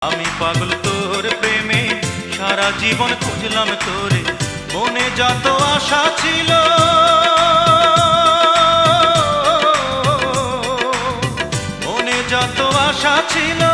আমি পাগল তোর প্রেমে, সারা জীবন খুঁজলাম তোরে, মনে যত আশা ছিল, মনে যত আশা ছিল